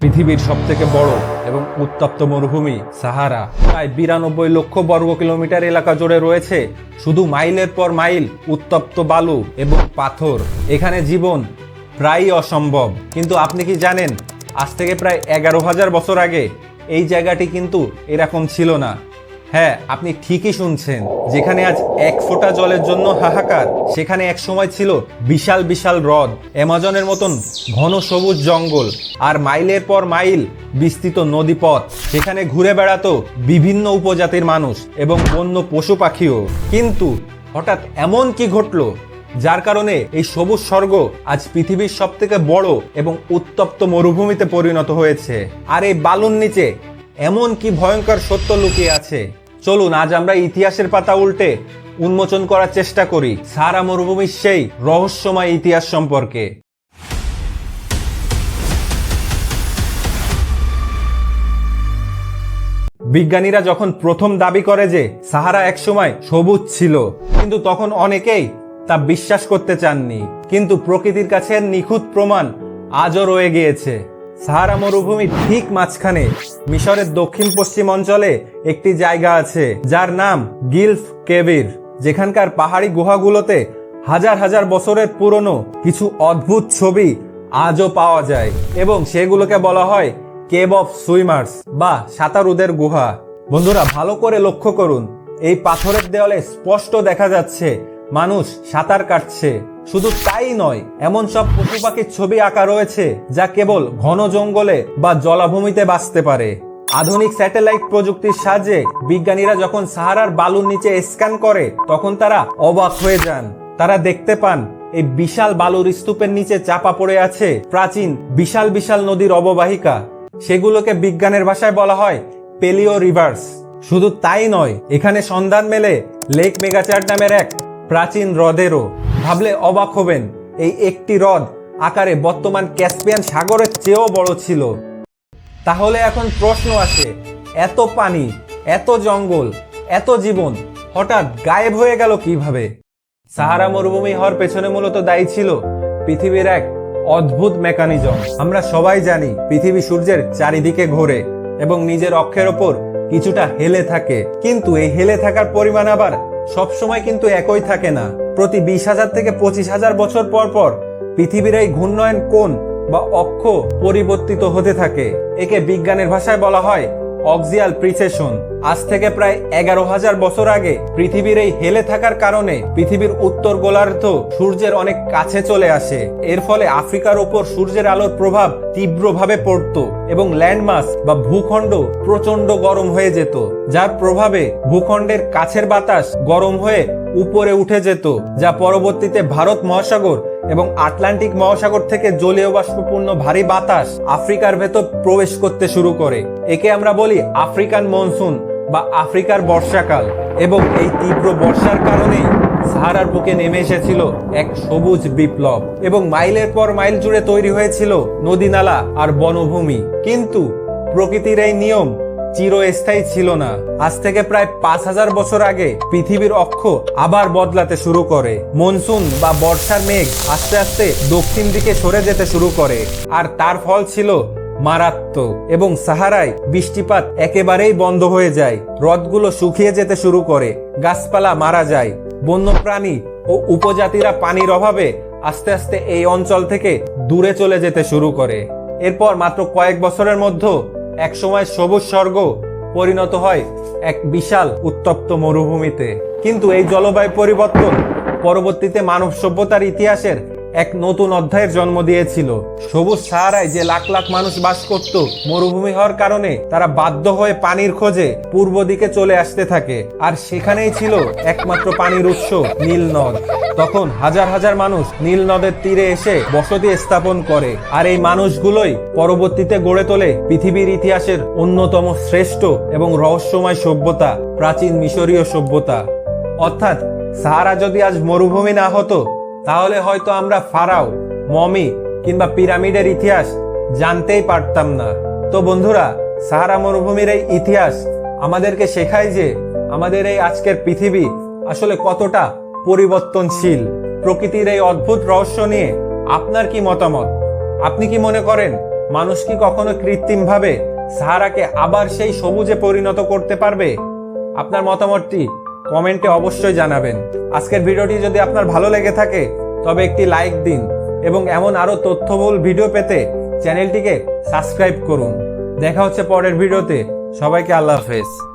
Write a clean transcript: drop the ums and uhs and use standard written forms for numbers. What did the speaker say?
পৃথিবীর সবথেকে বড় এবং উত্তপ্ত মরুভূমি সাহারা প্রায় 92 লক্ষ বর্গ কিলোমিটার এলাকা জুড়ে রয়েছে শুধু মাইলের পর মাইল উত্তপ্ত বালু এবং পাথর। এখানে জীবন প্রায়ই অসম্ভব। কিন্তু আপনি কি জানেন, আজ থেকে প্রায় 11,000 বছর আগে এই জায়গাটি কিন্তু এরকম ছিল না। হ্যাঁ, আপনি ঠিকই শুনছেন। যেখানে আজ এক ফোঁটা জলের জন্য হাহাকার, সেখানে এক সময় ছিল বিশাল বিশাল হ্রদ, অ্যামাজনের মতন ঘন সবুজ জঙ্গল, আর মাইলের পর মাইল বিস্তৃত নদীপথ। সেখানে ঘুরে বেড়াতো বিভিন্ন উপজাতির মানুষ এবং বন্য পশু পাখিও। কিন্তু হঠাৎ এমন কি ঘটলো যার কারণে এই সবুজ স্বর্গ আজ পৃথিবীর সবথেকে বড় এবং উত্তপ্ত মরুভূমিতে পরিণত হয়েছে? আর এই বালুর নিচে এমন কি ভয়ঙ্কর সত্য লুকিয়ে আছে? চলুন আজ আমরা ইতিহাসের পাতা উল্টে উন্মোচন করার চেষ্টা করি সাহারা মরুভূমির সেই রহস্যময় ইতিহাস সম্পর্কে। বিজ্ঞানীরা যখন প্রথম দাবি করে যে সাহারা একসময় সবুজ ছিল, কিন্তু তখন অনেকেই তা বিশ্বাস করতে চাননি। কিন্তু প্রকৃতির কাছে নিখুঁত প্রমাণ আজও রয়ে গিয়েছে। সাহারা মরুভূমির ঠিক মাঝখানে মিশরের দক্ষিণ পশ্চিম অঞ্চলে একটি জায়গা আছে যার নাম গিলফ কেভির, যেখানকার পাহাড়ি গুহাগুলোতে হাজার হাজার বছরের পুরনো কিছু অদ্ভুত ছবি আজও পাওয়া যায় এবং সেগুলোকে বলা হয় কেভ অফ সুইমার্স বা সাঁতারুদের গুহা। বন্ধুরা, ভালো করে লক্ষ্য করুন, এই পাথরের দেওয়ালে স্পষ্ট দেখা যাচ্ছে মানুষ সাঁতার কাটছে। শুধু তাই নয়, এমন সব পশু পাখির ছবি আঁকা রয়েছে যা কেবল ঘন জঙ্গলে বা জলাভূমিতে বাঁচতে পারে। আধুনিক স্যাটেলাইট প্রযুক্তির সাহায্যে বিজ্ঞানীরা যখন সাহারার বালুর নিচে স্ক্যান করে, তখন তারা অবাক হয়ে যান। তারা দেখতে পান এই বিশাল বালুর স্তূপের নিচে চাপা পড়ে আছে প্রাচীন বিশাল বিশাল নদীর অববাহিকা। সেগুলোকে বিজ্ঞানের ভাষায় বলা হয় পেলিও রিভার্স। শুধু তাই নয়, এখানে সন্ধান মেলে লেক মেগাচার্ট নামের এক প্রাচীন হ্রদেরও। ভাবলে অবাক হবেন, এই একটি হ্রদ আকারে বর্তমান ক্যাসপিয়ান সাগরের চেয়েও বড় ছিল। তাহলে এখন প্রশ্ন আসে, এত পানি, এত জঙ্গল, এত জীবন হঠাৎ গায়েব হয়ে গেল কিভাবে? সাহারা মরুভূমি হওয়ার পেছনে মূলত দায়ী ছিল পৃথিবীর এক অদ্ভুত মেকানিজম। আমরা সবাই জানি পৃথিবী সূর্যের চারিদিকে ঘোরে এবং নিজের অক্ষের ওপর কিছুটা হেলে থাকে। কিন্তু এই হেলে থাকার পরিমাণ আবার সবসময় কিন্তু একই থাকে না। প্রতি 20,000 থেকে 25,000 বছর পর পর পৃথিবীর এই ঘূর্ণয়ন কোণ বা অক্ষ পরিবর্তিত হতে থাকে। একে বিজ্ঞানের ভাষায় বলা হয় অক্সিয়াল প্রিসেশন। আজ থেকে প্রায় 11,000 বছর আগে পৃথিবীর এই হেলে থাকার কারণে পৃথিবীর উত্তর গোলার্ধ সূর্যের অনেক কাছে চলে আসে। এর ফলে আফ্রিকার ওপর সূর্যের আলোর প্রভাব তীব্রভাবে পড়ত এবং ল্যান্ডমাস বা ভূখণ্ড প্রচন্ড গরম হয়ে যেত, যার প্রভাবে ভূখণ্ডের কাছের বাতাস গরম হয়ে উপরে উঠে যেত, যা পরবর্তীতে ভারত মহাসাগর এবং আটলান্টিক মহাসাগর থেকে জলীয় বাষ্পপূর্ণ ভারী বাতাস আফ্রিকার ভেতর প্রবেশ করতে শুরু করে। একে আমরা বলি আফ্রিকান মনসুন বা আফ্রিকার বর্ষাকাল। এবং এই তীব্র বর্ষার কারণেই সাহারার বুকে নেমে এসেছিল এক সবুজ বিপ্লব এবং মাইলের পর মাইল জুড়ে তৈরি হয়েছিল নদীনালা আর বনভূমি। কিন্তু প্রকৃতির এই নিয়ম চিরস্থায়ী ছিল না। আজ থেকে প্রায় 5,000 বছর আগে পৃথিবীর অক্ষ আবার বদলাতে শুরু করে। মনসুন বা বর্ষার মেঘ আস্তে আস্তে দক্ষিণ দিকে সরে যেতে শুরু করে, আর তার ফল ছিল মারাত্মক। এবং সাহারায় বৃষ্টিপাত একেবারেই বন্ধ হয়ে যায়, হ্রদগুলো শুকিয়ে যেতে শুরু করে, গাছপালা মারা যায়, বন্যপ্রাণী ও উপজাতিরা পানির অভাবে আস্তে আস্তে এই অঞ্চল থেকে দূরে চলে যেতে শুরু করে। এরপর মাত্র কয়েক বছরের মধ্যে একসময় সবুজ স্বর্গ পরিণত হয় এক বিশাল উত্তপ্ত মরুভূমিতে। কিন্তু এই জলবায়ু পরিবর্তন পরবর্তীতে মানব সভ্যতার ইতিহাসের এক নতুন অধ্যায়ের জন্ম দিয়েছিল। সবুজ সাহারায় যে লাখ লাখ মানুষ বাস করত, মরুভূমি হওয়ার কারণে তারা বাধ্য হয়ে পানির খোঁজে পূর্ব দিকে চলে আসতে থাকে, আর সেখানেই ছিল একমাত্র পানির উৎস নীল নদ। তখন হাজার হাজার মানুষ নীল নদের তীরে এসে বসতি স্থাপন করে, আর এই মানুষগুলোই পরবর্তীতে গড়ে তোলে পৃথিবীর ইতিহাসের অন্যতম শ্রেষ্ঠ এবং রহস্যময় সভ্যতা, প্রাচীন মিশরীয় সভ্যতা। অর্থাৎ সাহারা যদি আজ মরুভূমি না হতো, তাহলে হয়তো আমরা ফারাও, মমি কিংবা পিরামিডের ইতিহাস জানতেই পারতাম না। তো বন্ধুরা, সাহারা মরুভূমির এই ইতিহাস আমাদেরকে শেখায় যে আমাদের এই আজকের পৃথিবী আসলে কতটা পরিবর্তনশীল। প্রকৃতির এই অদ্ভুত রহস্য নিয়ে আপনার কি মতামত? আপনি কি মনে করেন মানুষ কি কখনো কৃত্রিমভাবে সাহারাকে আবার সেই সবুজে পরিণত করতে পারবে? আপনার মতামতটি কমেন্টে অবশ্যই জানাবেন। আজকের ভিডিওটি যদি আপনার ভালো লেগে থাকে তবে একটি লাইক দিন এবং এমন আরো তথ্যবহুল ভিডিও পেতে চ্যানেলটিকে সাবস্ক্রাইব করুন। দেখা হচ্ছে পরের ভিডিওতে। সবাইকে আল্লাহ হাফেজ।